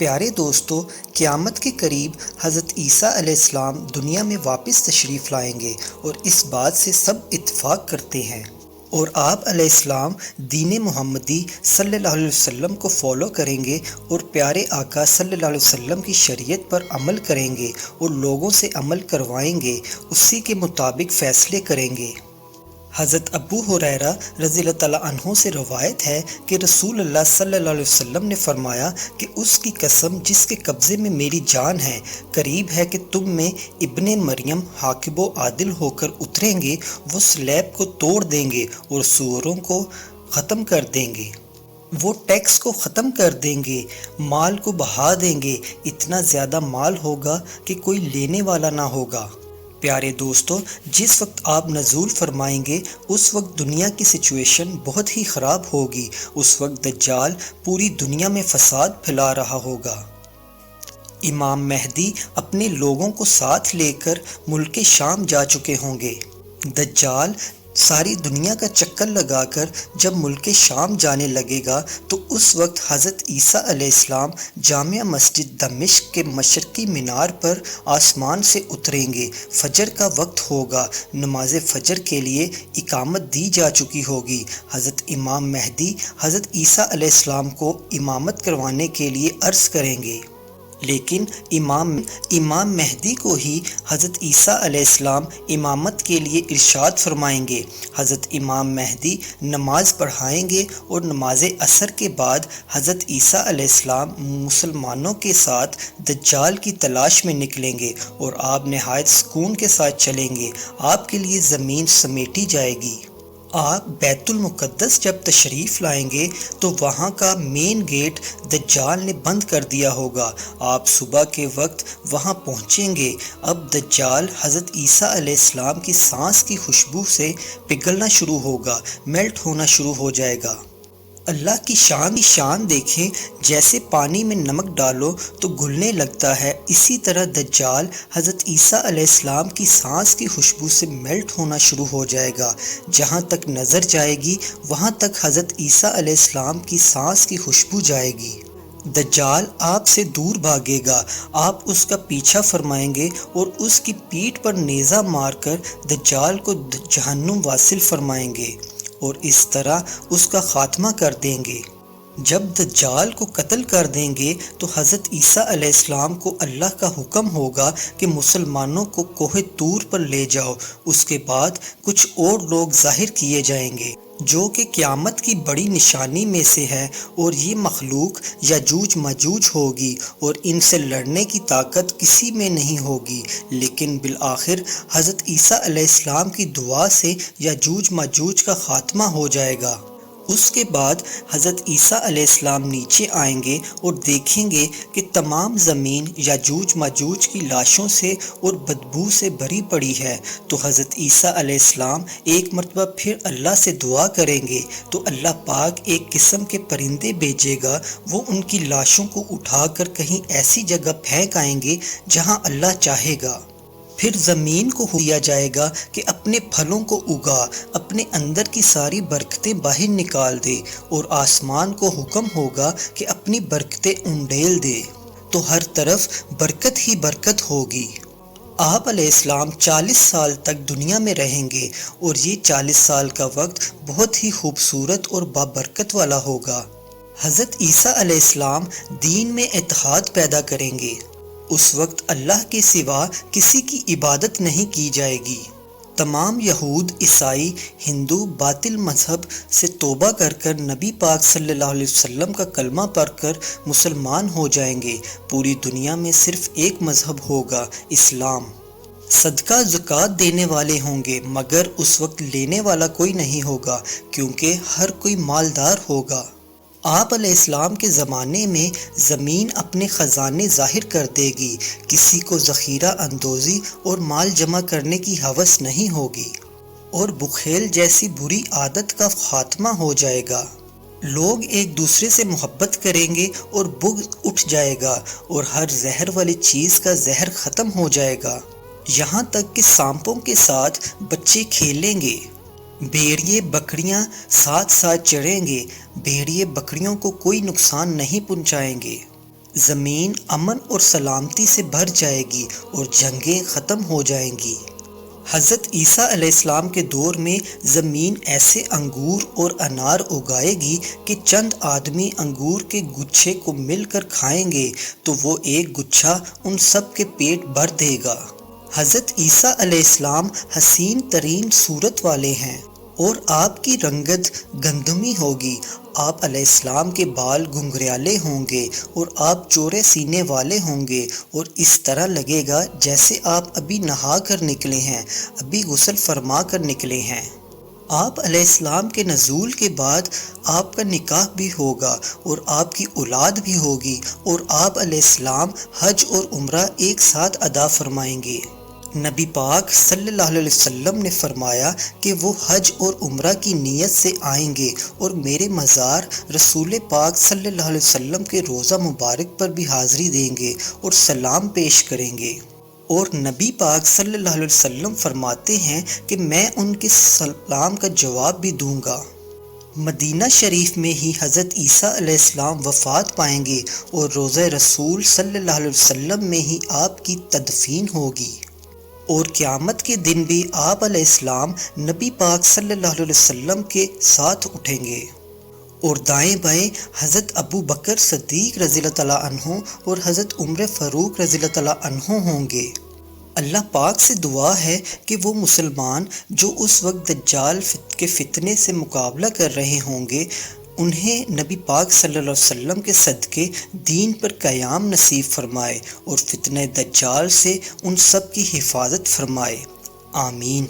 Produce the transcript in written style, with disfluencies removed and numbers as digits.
پیارے دوستو، قیامت کے قریب حضرت عیسیٰ علیہ السلام دنیا میں واپس تشریف لائیں گے اور اس بات سے سب اتفاق کرتے ہیں، اور آپ علیہ السلام دین محمدی صلی اللہ علیہ وسلم کو فالو کریں گے اور پیارے آقا صلی اللہ علیہ وسلم کی شریعت پر عمل کریں گے اور لوگوں سے عمل کروائیں گے، اسی کے مطابق فیصلے کریں گے۔ حضرت ابو ہریرہ رضی اللہ تعالیٰ عنہ سے روایت ہے کہ رسول اللہ صلی اللہ علیہ وسلم نے فرمایا کہ اس کی قسم جس کے قبضے میں میری جان ہے، قریب ہے کہ تم میں ابن مریم حاکم و عادل ہو کر اتریں گے، وہ سلیب کو توڑ دیں گے اور سوروں کو ختم کر دیں گے، وہ ٹیکس کو ختم کر دیں گے، مال کو بہا دیں گے، اتنا زیادہ مال ہوگا کہ کوئی لینے والا نہ ہوگا۔ پیارے دوستو، جس وقت آپ نزول فرمائیں گے اس وقت دنیا کی سچویشن بہت ہی خراب ہوگی، اس وقت دجال پوری دنیا میں فساد پھیلا رہا ہوگا۔ امام مہدی اپنے لوگوں کو ساتھ لے کر ملک شام جا چکے ہوں گے۔ دجال ساری دنیا کا چکر لگا کر جب ملک شام جانے لگے گا تو اس وقت حضرت عیسیٰ علیہ السلام جامع مسجد دمشق کے مشرقی مینار پر آسمان سے اتریں گے، فجر کا وقت ہوگا، نماز فجر کے لیے اقامت دی جا چکی ہوگی، حضرت امام مہدی حضرت عیسیٰ علیہ السلام کو امامت کروانے کے لیے عرض کریں گے، لیکن امام مہدی کو ہی حضرت عیسیٰ علیہ السلام امامت کے لیے ارشاد فرمائیں گے۔ حضرت امام مہدی نماز پڑھائیں گے اور نماز عصر کے بعد حضرت عیسیٰ علیہ السلام مسلمانوں کے ساتھ دجال کی تلاش میں نکلیں گے اور آپ نہایت سکون کے ساتھ چلیں گے، آپ کے لیے زمین سمیٹی جائے گی۔ آپ بیت المقدس جب تشریف لائیں گے تو وہاں کا مین گیٹ دجال نے بند کر دیا ہوگا، آپ صبح کے وقت وہاں پہنچیں گے، اب دجال حضرت عیسیٰ علیہ السلام کی سانس کی خوشبو سے پگھلنا شروع ہوگا، میلٹ ہونا شروع ہو جائے گا۔ اللہ کی شان دیکھیں، جیسے پانی میں نمک ڈالو تو گھلنے لگتا ہے، اسی طرح دجال حضرت عیسیٰ علیہ السلام کی سانس کی خوشبو سے میلٹ ہونا شروع ہو جائے گا، جہاں تک نظر جائے گی وہاں تک حضرت عیسیٰ علیہ السلام کی سانس کی خوشبو جائے گی۔ دجال آپ سے دور بھاگے گا، آپ اس کا پیچھا فرمائیں گے اور اس کی پیٹھ پر نیزہ مار کر دجال کو جہنم واصل فرمائیں گے اور اس طرح اس کا خاتمہ کر دیں گے۔ جب دجال کو قتل کر دیں گے تو حضرت عیسیٰ علیہ السلام کو اللہ کا حکم ہوگا کہ مسلمانوں کو کوہ طور پر لے جاؤ، اس کے بعد کچھ اور لوگ ظاہر کیے جائیں گے جو کہ قیامت کی بڑی نشانی میں سے ہے، اور یہ مخلوق یاجوج ماجوج ہوگی اور ان سے لڑنے کی طاقت کسی میں نہیں ہوگی، لیکن بالآخر حضرت عیسیٰ علیہ السلام کی دعا سے یاجوج ماجوج کا خاتمہ ہو جائے گا۔ اس کے بعد حضرت عیسیٰ علیہ السلام نیچے آئیں گے اور دیکھیں گے کہ تمام زمین یاجوج ماجوج کی لاشوں سے اور بدبو سے بھری پڑی ہے، تو حضرت عیسیٰ علیہ السلام ایک مرتبہ پھر اللہ سے دعا کریں گے تو اللہ پاک ایک قسم کے پرندے بھیجے گا، وہ ان کی لاشوں کو اٹھا کر کہیں ایسی جگہ پھینک آئیں گے جہاں اللہ چاہے گا۔ پھر زمین کو دیا جائے گا کہ اپنے پھلوں کو اگا، اپنے اندر کی ساری برکتیں باہر نکال دے، اور آسمان کو حکم ہوگا کہ اپنی برکتیں انڈیل دے، تو ہر طرف برکت ہی برکت ہوگی۔ آپ علیہ السلام 40 سال تک دنیا میں رہیں گے اور یہ 40 سال کا وقت بہت ہی خوبصورت اور بابرکت والا ہوگا۔ حضرت عیسیٰ علیہ السلام دین میں اتحاد پیدا کریں گے، اس وقت اللہ کے سوا کسی کی عبادت نہیں کی جائے گی، تمام یہود، عیسائی، ہندو باطل مذہب سے توبہ کر کر نبی پاک صلی اللہ علیہ وسلم کا کلمہ پڑھ کر مسلمان ہو جائیں گے، پوری دنیا میں صرف ایک مذہب ہوگا، اسلام۔ صدقہ زکوٰۃ دینے والے ہوں گے مگر اس وقت لینے والا کوئی نہیں ہوگا، کیونکہ ہر کوئی مالدار ہوگا۔ آپ علیہ السلام کے زمانے میں زمین اپنے خزانے ظاہر کر دے گی، کسی کو ذخیرہ اندوزی اور مال جمع کرنے کی ہوس نہیں ہوگی، اور بخیل جیسی بری عادت کا خاتمہ ہو جائے گا، لوگ ایک دوسرے سے محبت کریں گے اور بغض اٹھ جائے گا، اور ہر زہر والی چیز کا زہر ختم ہو جائے گا، یہاں تک کہ سانپوں کے ساتھ بچے کھیلیں گے، بھیڑیے بکریاں ساتھ ساتھ چریں گے، بھیڑیے بکریوں کو کوئی نقصان نہیں پہنچائیں گے، زمین امن اور سلامتی سے بھر جائے گی اور جنگیں ختم ہو جائیں گی۔ حضرت عیسیٰ علیہ السلام کے دور میں زمین ایسے انگور اور انار اگائے گی کہ چند آدمی انگور کے گچھے کو مل کر کھائیں گے تو وہ ایک گچھا ان سب کے پیٹ بھر دے گا۔ حضرت عیسیٰ علیہ السلام حسین ترین صورت والے ہیں اور آپ کی رنگت گندمی ہوگی۔ آپ علیہ السلام کے بال گھنگریالے ہوں گے اور آپ چوڑے سینے والے ہوں گے اور اس طرح لگے گا جیسے آپ ابھی نہا کر نکلے ہیں، ابھی غسل فرما کر نکلے ہیں۔ آپ علیہ السلام کے نزول کے بعد آپ کا نکاح بھی ہوگا اور آپ کی اولاد بھی ہوگی اور آپ علیہ السلام حج اور عمرہ ایک ساتھ ادا فرمائیں گے۔ نبی پاک صلی اللہ علیہ وسلم نے فرمایا کہ وہ حج اور عمرہ کی نیت سے آئیں گے اور میرے مزار رسول پاک صلی اللہ علیہ وسلم کے روضہ مبارک پر بھی حاضری دیں گے اور سلام پیش کریں گے، اور نبی پاک صلی اللہ علیہ وسلم فرماتے ہیں کہ میں ان کے سلام کا جواب بھی دوں گا۔ مدینہ شریف میں ہی حضرت عیسیٰ علیہ السلام وفات پائیں گے اور روضہ رسول صلی اللہ علیہ وسلم میں ہی آپ کی تدفین ہوگی، اور قیامت کے دن بھی آپ علیہ السلام نبی پاک صلی اللہ علیہ وسلم کے ساتھ اٹھیں گے، اور دائیں بائیں حضرت ابو بکر صدیق رضی اللہ تعالیٰ عنہ اور حضرت عمر فاروق رضی اللہ تعالیٰ عنہ ہوں گے۔ اللہ پاک سے دعا ہے کہ وہ مسلمان جو اس وقت دجال کے فتنے سے مقابلہ کر رہے ہوں گے، انہیں نبی پاک صلی اللہ علیہ وسلم کے صدقے دین پر قیام نصیب فرمائے اور فتنہ دجال سے ان سب کی حفاظت فرمائے، آمین۔